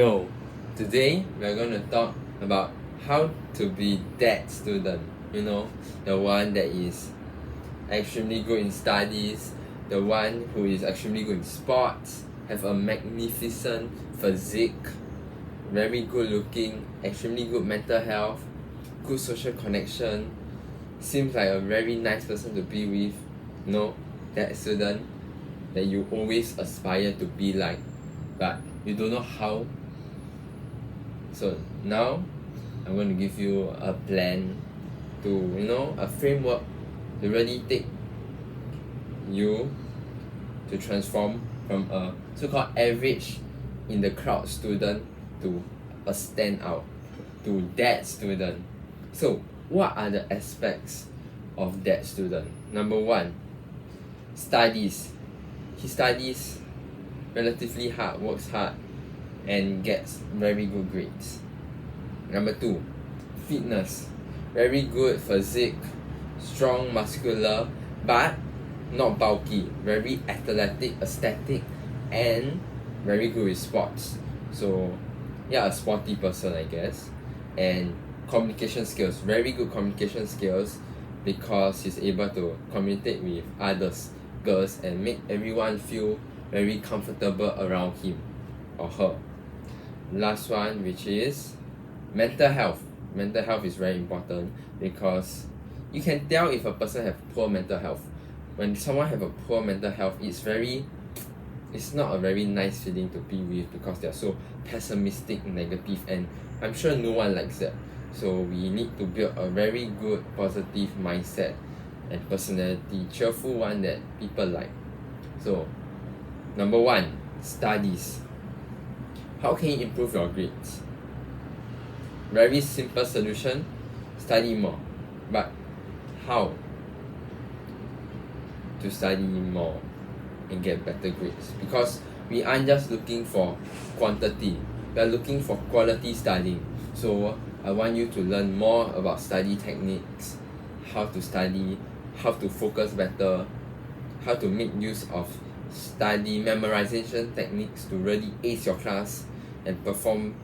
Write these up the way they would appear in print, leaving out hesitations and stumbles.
Yo, today we're going to talk about how to be that student. The one that is extremely good in studies, the one who is extremely good in sports, have a magnificent physique, very good looking, extremely good mental health, good social connection, seems like a very nice person to be with. That student that you always aspire to be like, but you don't know how. So now I'm going to give you a plan a framework to really take you to transform from a so-called average in the crowd student to a standout, to that student. So what are the aspects of that student? Number one, studies. He studies relatively hard, works hard, and gets very good grades. Number two, fitness. Very good physique, strong, muscular, but not bulky. Very athletic, aesthetic, and very good with sports. So, yeah, a sporty person, I guess. And communication skills. Very good communication skills because he's able to communicate with others, girls, and make everyone feel very comfortable around him or her. Last one, which is mental health. Mental health is very important because you can tell if a person have poor mental health. When someone have a poor mental health, it's not a very nice feeling to be with because they're so pessimistic, negative, and I'm sure no one likes that. So we need to build a very good positive mindset and personality, cheerful one that people like. So number one, studies. How can you improve your grades? Very simple solution, study more. But how to study more and get better grades? Because we aren't just looking for quantity, we are looking for quality studying. So I want you to learn more about study techniques, how to study, how to focus better, how to make use of study memorization techniques to really ace your class and perform.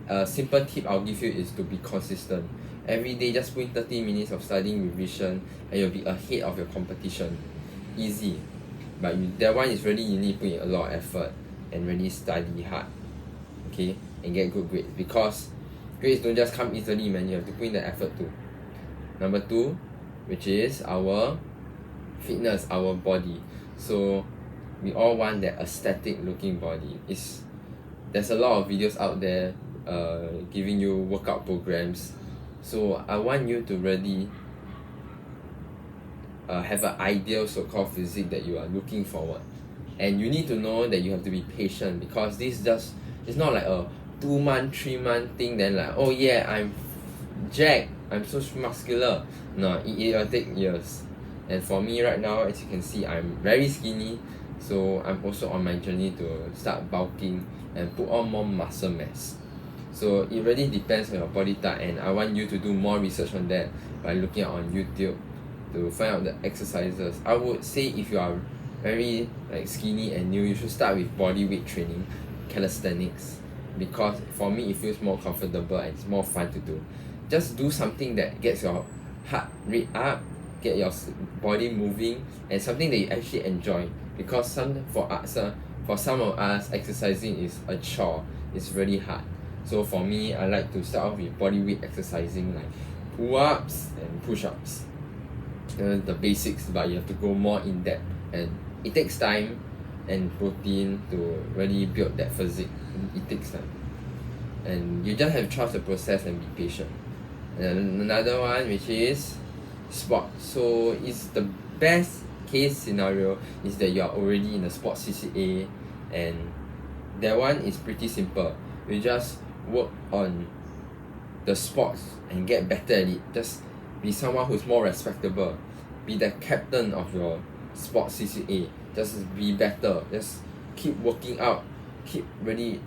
A simple tip I'll give you is to be consistent. Every day just put in 30 minutes of studying revision and you'll be ahead of your competition. Easy. But that one is really, you need to put in a lot of effort and really study hard. Okay? And get good grades. Because grades don't just come easily, man. You have to put in the effort too. Number two, which is our fitness, our body. So we all want that aesthetic looking body. There's a lot of videos out there giving you workout programs. So I want you to really have an ideal so-called physique that you are looking forward. And you need to know that you have to be patient because it's not like a 2-month, 3-month thing then like, oh yeah, I'm jacked, I'm so muscular. No, it will take years. And for me right now, as you can see, I'm very skinny. So I'm also on my journey to start bulking and put on more muscle mass. So it really depends on your body type, and I want you to do more research on that by looking on YouTube to find out the exercises. I would say if you are very skinny and new, you should start with body weight training, calisthenics, because for me it feels more comfortable and it's more fun to do. Just do something that gets your heart rate up, get your body moving, and something that you actually enjoy. Because for some of us, exercising is a chore. It's really hard. So for me, I like to start off with body weight exercising like pull-ups and push-ups. The basics, but you have to go more in depth, and it takes time and protein to really build that physique. It takes time, and you just have to trust the process and be patient. And another one, which is sport. So it's the best case scenario is that you are already in a sports CCA, and that one is pretty simple. You just work on the sports and get better at it. Just be someone who's more respectable. Be the captain of your sports CCA. Just be better. Just keep working out. Keep really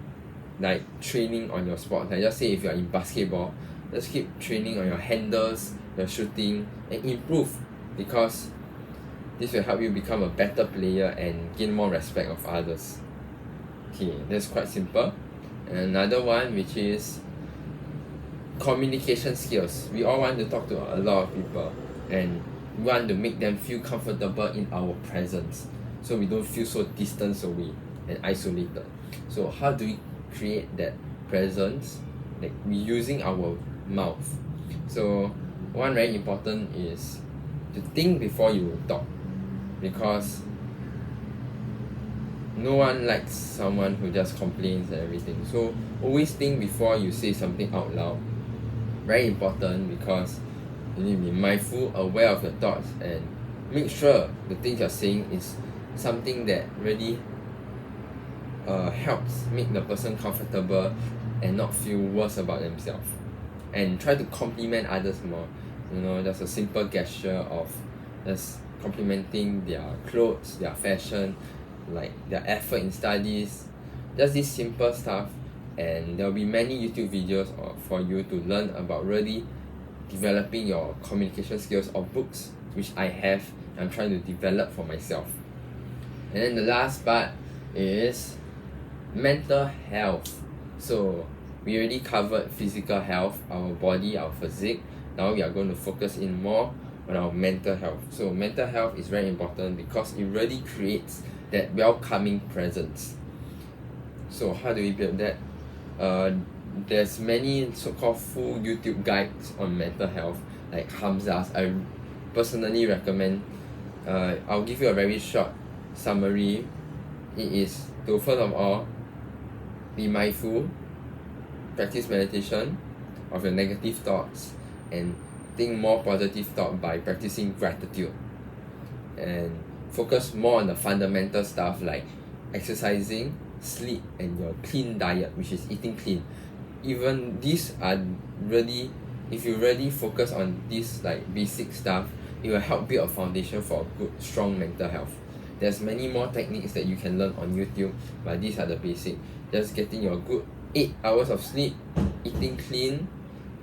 training on your sport. Just say if you're in basketball, just keep training on your handles, your shooting, and improve, because this will help you become a better player and gain more respect of others. Okay, that's quite simple. And another one, which is communication skills. We all want to talk to a lot of people, and we want to make them feel comfortable in our presence, so we don't feel so distant away and isolated. So how do we create that presence? Like, we using our mouth. So one very important is to think before you talk, because no one likes someone who just complains and everything. So always think before you say something out loud. Very important, because you need to be mindful, aware of your thoughts, and make sure the things you're saying is something that really helps make the person comfortable and not feel worse about themselves. And try to compliment others more. Just a simple gesture of just complimenting their clothes, their fashion, like their effort in studies, just this simple stuff. And there'll be many YouTube videos for you to learn about really developing your communication skills, or books which I have, I'm trying to develop for myself. And then the last part is mental health. So we already covered physical health, our body, our physique. Now we are going to focus in more on our mental health. So mental health is very important because it really creates that welcoming presence. So how do we build that? There's many so-called full YouTube guides on mental health, like Hamza's. I personally recommend. I'll give you a very short summary. It is to, first of all, be mindful, practice meditation of your negative thoughts, and think more positive thought by practicing gratitude, and focus more on the fundamental stuff like exercising, sleep, and your clean diet, which is eating clean. Even these are really, if you really focus on this like basic stuff, it will help build a foundation for a good, strong mental health. There's many more techniques that you can learn on YouTube, but these are the basic. Just getting your good 8 hours of sleep, eating clean,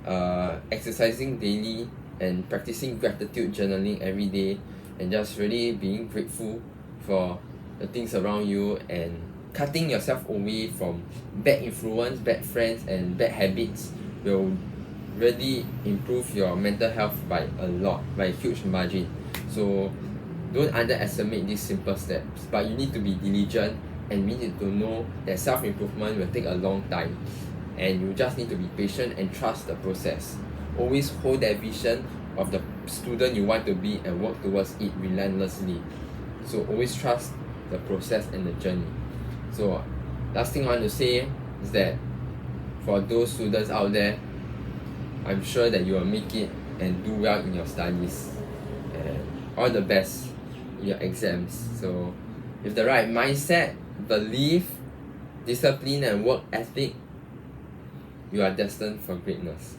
exercising daily, and practicing gratitude journaling every day, and just really being grateful for the things around you, and cutting yourself away from bad influence, bad friends, and bad habits will really improve your mental health by a lot, by a huge margin. So don't underestimate these simple steps, but you need to be diligent, and we need to know that self-improvement will take a long time, and you just need to be patient and trust the process. Always hold that vision of the student you want to be and work towards it relentlessly. So always trust the process and the journey. So last thing I want to say is that for those students out there, I'm sure that you will make it and do well in your studies, and all the best in your exams. So with the right mindset, belief, discipline, and work ethic, you are destined for greatness.